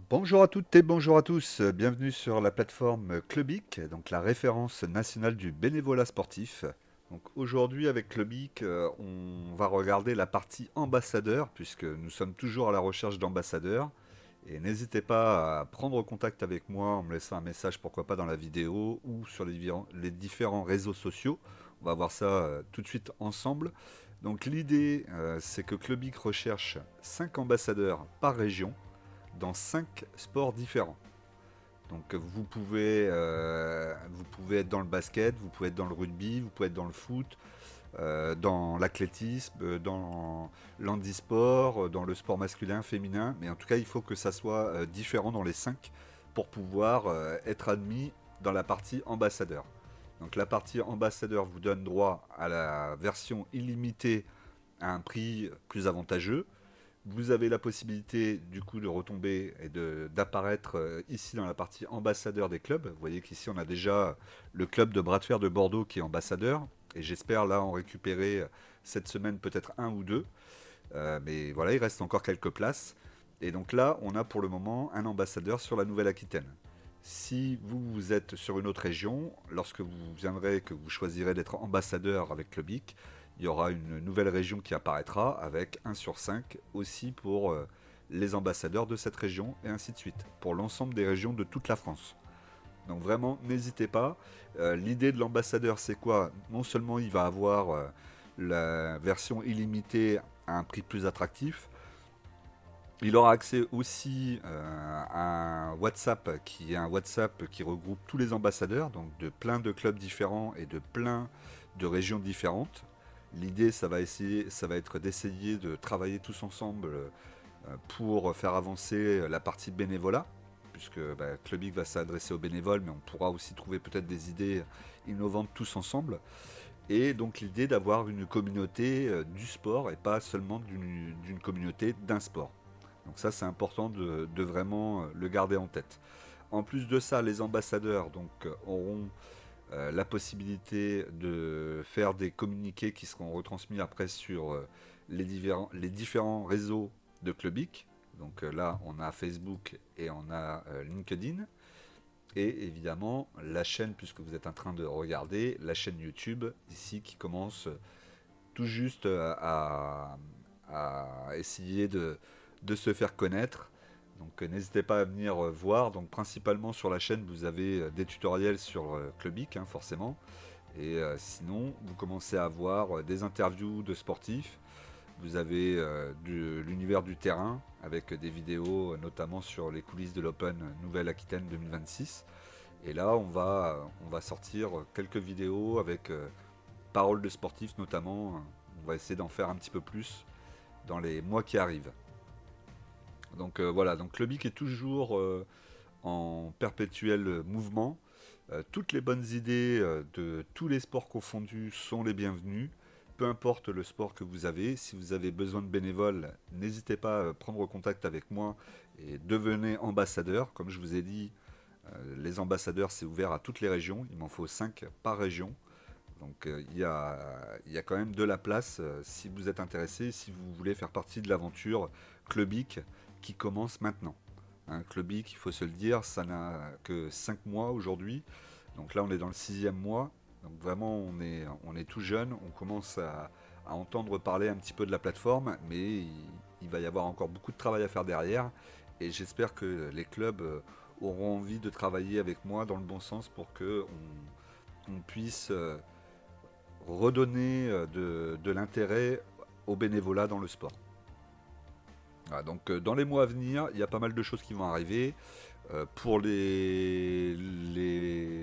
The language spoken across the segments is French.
Bonjour à toutes et bonjour à tous, bienvenue sur la plateforme Clubic, donc la référence nationale du bénévolat sportif. Donc aujourd'hui avec Clubic, on va regarder la partie ambassadeur puisque nous sommes toujours à la recherche d'ambassadeurs. Et n'hésitez pas à prendre contact avec moi en me laissant un message, pourquoi pas dans la vidéo ou sur les différents réseaux sociaux. On va voir ça tout de suite ensemble. Donc l'idée, c'est que Clubic recherche 5 ambassadeurs par région dans 5 sports différents. Donc vous pouvez être dans le basket, vous pouvez être dans le rugby, vous pouvez être dans le foot, dans l'athlétisme, dans l'handisport, dans le sport masculin, féminin. Mais en tout cas, il faut que ça soit différent dans les 5 pour pouvoir être admis dans la partie ambassadeur. Donc la partie ambassadeur vous donne droit à la version illimitée à un prix plus avantageux. Vous avez la possibilité du coup de retomber et d'apparaître ici dans la partie ambassadeur des clubs. Vous voyez qu'ici on a déjà le club de bras de fer de Bordeaux qui est ambassadeur. Et j'espère là en récupérer cette semaine peut-être un ou deux. Mais voilà, il reste encore quelques places. Et donc là, on a pour le moment un ambassadeur sur la Nouvelle-Aquitaine. Si vous êtes sur une autre région, lorsque vous viendrez, que vous choisirez d'être ambassadeur avec Clubic, il y aura une nouvelle région qui apparaîtra avec 1 sur 5 aussi pour les ambassadeurs de cette région et ainsi de suite, pour l'ensemble des régions de toute la France. Donc vraiment, n'hésitez pas. L'idée de l'ambassadeur, c'est quoi? Non seulement il va avoir la version illimitée à un prix plus attractif, il aura accès aussi à un WhatsApp qui est un WhatsApp qui regroupe tous les ambassadeurs, donc de plein de clubs différents et de plein de régions différentes. L'idée, ça va être d'essayer de travailler tous ensemble pour faire avancer la partie bénévolat, puisque Clubic va s'adresser aux bénévoles, mais on pourra aussi trouver peut-être des idées innovantes tous ensemble. Et donc l'idée d'avoir une communauté du sport et pas seulement d'une communauté d'un sport. Donc ça c'est important de vraiment le garder en tête. En plus de ça, les ambassadeurs auront la possibilité de faire des communiqués qui seront retransmis après sur les différents réseaux de Clubic. Donc là, on a Facebook et on a LinkedIn. Et évidemment, la chaîne, puisque vous êtes en train de regarder, la chaîne YouTube, ici, qui commence tout juste à essayer de se faire connaître. Donc n'hésitez pas à venir voir. Donc principalement sur la chaîne, vous avez des tutoriels sur Clubic, hein, forcément. Et sinon, vous commencez à avoir des interviews de sportifs. Vous avez de l'univers du terrain avec des vidéos notamment sur les coulisses de l'Open Nouvelle-Aquitaine 2026. Et là, on va sortir quelques vidéos avec paroles de sportifs notamment. On va essayer d'en faire un petit peu plus dans les mois qui arrivent. Donc voilà, donc Clubic est toujours en perpétuel mouvement. Toutes les bonnes idées de tous les sports confondus sont les bienvenues. Peu importe le sport que vous avez, si vous avez besoin de bénévoles, n'hésitez pas à prendre contact avec moi et devenez ambassadeur. Comme je vous ai dit, les ambassadeurs, c'est ouvert à toutes les régions. Il m'en faut 5 par région. Donc il y a quand même de la place si vous êtes intéressé, si vous voulez faire partie de l'aventure Clubic qui commence maintenant. Hein, Clubic, il faut se le dire, ça n'a que 5 mois aujourd'hui. Donc là, on est dans le sixième mois. Donc vraiment, on est tout jeune. On commence à entendre parler un petit peu de la plateforme, mais il va y avoir encore beaucoup de travail à faire derrière. Et j'espère que les clubs auront envie de travailler avec moi dans le bon sens pour que on puisse redonner de l'intérêt au bénévolat dans le sport. Voilà, donc dans les mois à venir, il y a pas mal de choses qui vont arriver. Pour les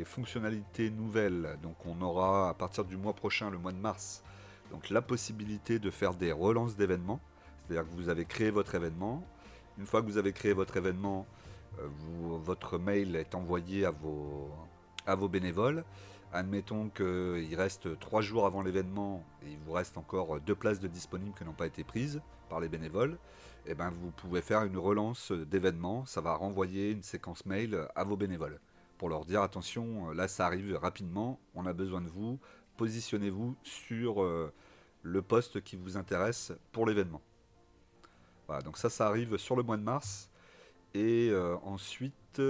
fonctionnalités nouvelles, donc on aura à partir du mois prochain, le mois de mars, donc la possibilité de faire des relances d'événements. C'est-à-dire que vous avez créé votre événement. Une fois que vous avez créé votre événement, votre mail est envoyé à vos bénévoles. Admettons qu'il reste 3 jours avant l'événement et il vous reste encore 2 places de disponibles qui n'ont pas été prises par les bénévoles. Et ben vous pouvez faire une relance d'événement. Ça va renvoyer une séquence mail à vos bénévoles pour leur dire attention, là ça arrive rapidement, on a besoin de vous, positionnez-vous sur le poste qui vous intéresse pour l'événement. Voilà, donc ça arrive sur le mois de mars. Et ensuite,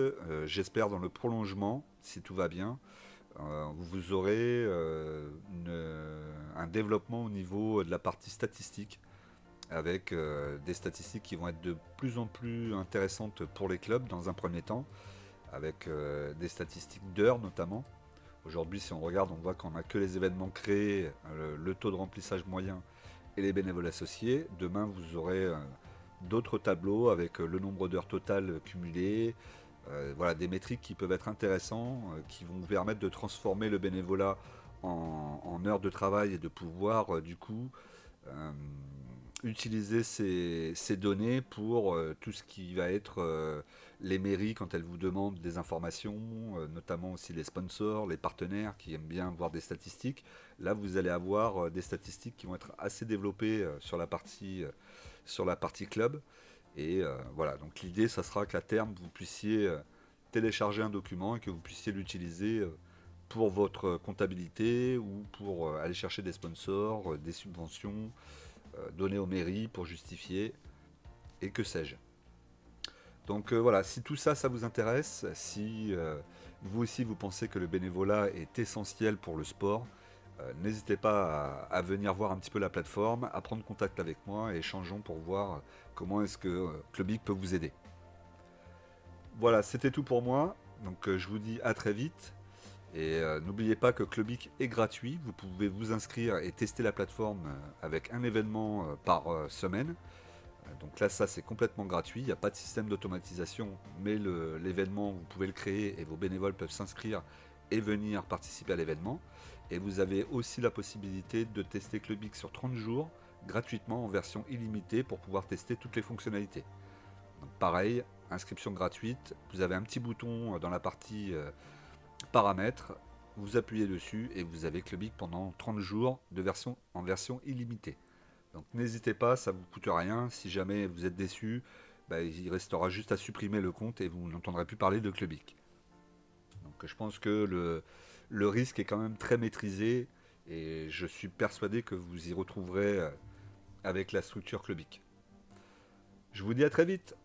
j'espère dans le prolongement, si tout va bien, vous aurez un développement au niveau de la partie statistique, avec des statistiques qui vont être de plus en plus intéressantes pour les clubs dans un premier temps, avec des statistiques d'heures notamment. Aujourd'hui, si on regarde, on voit qu'on n'a que les événements créés, le taux de remplissage moyen et les bénévoles associés. Demain, vous aurez d'autres tableaux avec le nombre d'heures totales cumulées. Voilà, des métriques qui peuvent être intéressants, qui vont vous permettre de transformer le bénévolat en heures de travail et de pouvoir du coup euh, utiliser ces données pour tout ce qui va être les mairies quand elles vous demandent des informations, notamment aussi les sponsors, les partenaires qui aiment bien voir des statistiques. Là, vous allez avoir des statistiques qui vont être assez développées sur la partie club. Et voilà, donc l'idée, ça sera qu'à terme, vous puissiez télécharger un document et que vous puissiez l'utiliser pour votre comptabilité ou pour aller chercher des sponsors, des subventions, donner aux mairies pour justifier, et que sais-je. Donc voilà, si tout ça, ça vous intéresse, si vous aussi vous pensez que le bénévolat est essentiel pour le sport, n'hésitez pas à venir voir un petit peu la plateforme, à prendre contact avec moi et échangeons pour voir comment est-ce que Clubic peut vous aider. Voilà, c'était tout pour moi. Donc je vous dis à très vite. Et n'oubliez pas que Clubic est gratuit. Vous pouvez vous inscrire et tester la plateforme avec un événement par semaine. Donc là, ça c'est complètement gratuit. Il n'y a pas de système d'automatisation, mais l'événement, vous pouvez le créer et vos bénévoles peuvent s'inscrire et venir participer à l'événement. Et vous avez aussi la possibilité de tester Clubic sur 30 jours gratuitement en version illimitée pour pouvoir tester toutes les fonctionnalités. Donc pareil, inscription gratuite, vous avez un petit bouton dans la partie paramètres, vous appuyez dessus et vous avez Clubic pendant 30 jours en version illimitée. Donc n'hésitez pas, ça vous coûte rien. Si jamais vous êtes déçu, bah, il restera juste à supprimer le compte et vous n'entendrez plus parler de Clubic. Donc je pense que le risque est quand même très maîtrisé et je suis persuadé que vous y retrouverez avec la structure Clubic. Je vous dis à très vite.